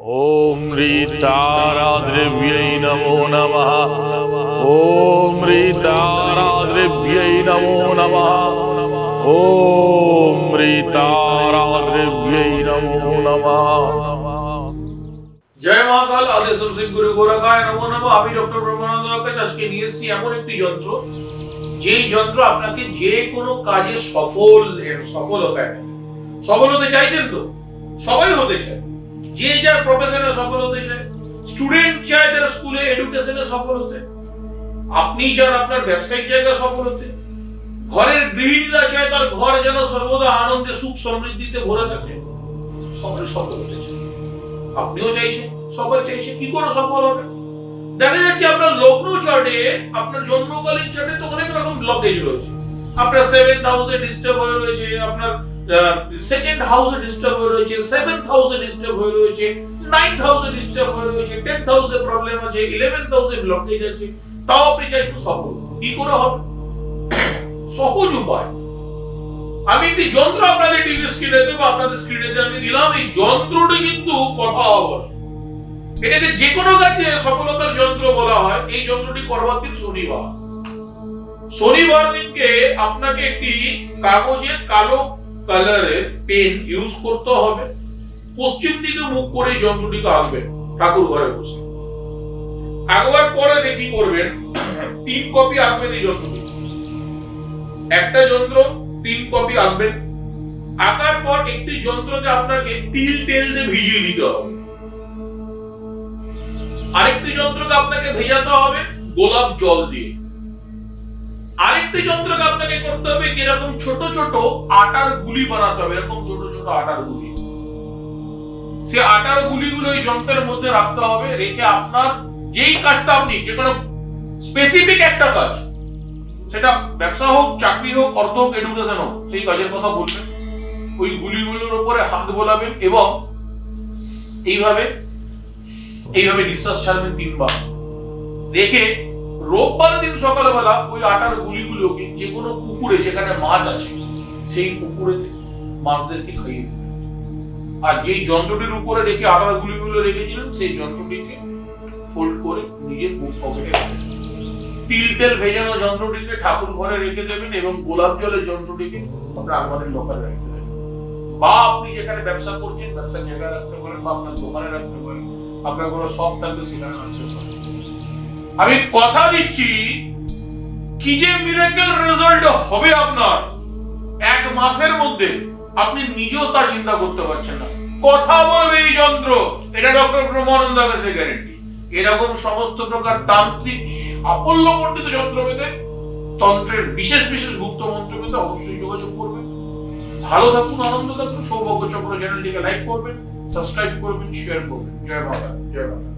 ओम ह्रीताराद्रिव्यै नमो नमः। ओम ह्रीताराद्रिव्यै नमो नमः। ओम ह्रीताराद्रिव्यै नमो नमः। জয় মহাকাল আদেশ শ্রী গুরু গোরখায় নমো নমঃ। আমি ডক্টর ব্রহ্মানন্দ রাকেশ আজকে নিয়ে এসেছি এমন একটি যন্ত্র, যেই যন্ত্র আপনাকে যে কোনো কাজে সফল হতে চাইছেন তো? সবাই হতে চায়, যে যার প্রফেশনে সফল হতে চায়। স্টুডেন্ট চায় তার স্কুলে এডুকেশনে সফল হতে, আপনি চান আপনার ব্যবসায়িক জায়গায় সফল হতে, ঘরের গৃহিণীরা চায় তার ঘর যেন সর্বদা আনন্দে সুখ সমৃদ্ধিতে ভরে থাকে। সবাই সফল হতে চায়, আপনিও চাইছেন, সবাই চাইছে। কি করে সফল হবে? দেখা যাচ্ছে আপনার লগ্ন চার্টে, আপনার জন্মকালীন চার্টে তো অনেক রকম ব্লকেজ রয়েছে। আপনার 7th হাউসে ডিস্টার্ব হয়ে রয়েছে, আপনার 2nd হাউসে ডিস্টার্ব হয়ে রয়েছে, 7th হাউসে ডিস্টার্ব হয়ে রয়েছে, 9th হাউসে ডিস্টার্ব হয়ে রয়েছে, 10th হাউসে প্রবলেম আছে, 11th হাউসে ব্লকেজ আছে। তাও আপনি চাইছেন সফল। কি করে হবে? সহজ উপায়। আমি একটি যন্ত্র আপনাদের টিভি স্ক্রিনে দেব, আপনাদের স্ক্রিনে আমি দিলাম। এই যন্ত্রটি কিন্তু কথা বলে। এটাকে যে কোনো কাজে সফলতার যন্ত্র বলা হয়। এই যন্ত্রটি করবার দিন শনিবার দিনকে আপনাকে একটি কাগজে কালো কালারের পেন ইউজ করতে হবে। পশ্চিম দিকে মুখ করে এই যন্ত্রটিকে আঁকবেন ঠাকুর ঘরে বসে। আঁকবার পরে দেখি করবেন 3 কপি আঁকবেন এই যন্ত্রটি। একটা যন্ত্র 3 কপি আঁকবেন। আঁকার পর একটি যন্ত্রকে আপনাকে তেল দিয়ে ভিজিয়ে দিতে হবে। আরেকটি যন্ত্রকে আপনাকে ভেজাতে হবে গোলাপ জল দিয়ে। আরেকটি যন্ত্রকে আপনাকে করতে হবে কিরকম ছোট ছোট আটার গুলি বানাতে হবে, এরকম ছোট ছোট আটার গুলি। সে আটার গুলিগুলো এই যন্ত্রের মধ্যে রাখতে হবে। রেখে আপনার যেই কাজটা, আপনি যে কোনো স্পেসিফিক একটা কাজ, সেটা ব্যবসা হোক, চাকরি হোক, অর্থ হোক, এডুকেশন হোক, সেই কাজের কথা বলবেন। ওই গুলিগুলোর উপরে হাত বোলাবেন এবং এইভাবে নিঃশ্বাস ছাড়বেন 3 বার। রেখে রোববার দিন সকালবেলা ওই আটার গুলিগুলোকে যে কোনো পুকুরে যেখানে মাছ আছে সেই পুকুরে মাছদেরকে খাইয়ে দেবেন। আর যেই যন্ত্রটির উপরে রেখে আটার গুলিগুলো রেখেছিলেন সেই যন্ত্রটিকে ফোল্ড করে নিজের বুক পকেটে রাখবেন। তেল ভেজানো যন্ত্রটিকে ঠাকুর ঘরে রেখে দেবেন এবং গোলাপ জলের যন্ত্রটিকে আপনার আলমারির লোকালে রেখে দেবেন। বা আপনি যেখানে ব্যবসা করছেন ব্যবসার জায়গায় রাখতে পারেন, বা আপনার দোকানে রাখতে পারেন, আপনার কোনো শপ থাকলে সেখানে রাখতে পারেন। আমি কথা দিচ্ছি কি যে মিরাকেল রেজাল্ট হবে আপনার 1 মাসের মধ্যে, আপনি নিজেও তা চিন্তা করতে পারছেন না। কথা বলবে এই যন্ত্র, এটা ডক্টর ব্রহ্মানন্দ রাকেশের গ্যারান্টি। এরকম সমস্ত প্রকার তান্ত্রিক সাফল্যমণ্ডিত যন্ত্র পেতে, তন্ত্রের বিশেষ গুপ্ত মন্ত্র পেতে অবশ্যই যোগাযোগ করবেন। ভালো থাকুন, আনন্দ থাকুন। সৌভাগ্য চক্র চ্যানেলটিকে লাইক করবেন, সাবস্ক্রাইব করবেন, শেয়ার করবেন। জয় মাতা, জয় মাতা।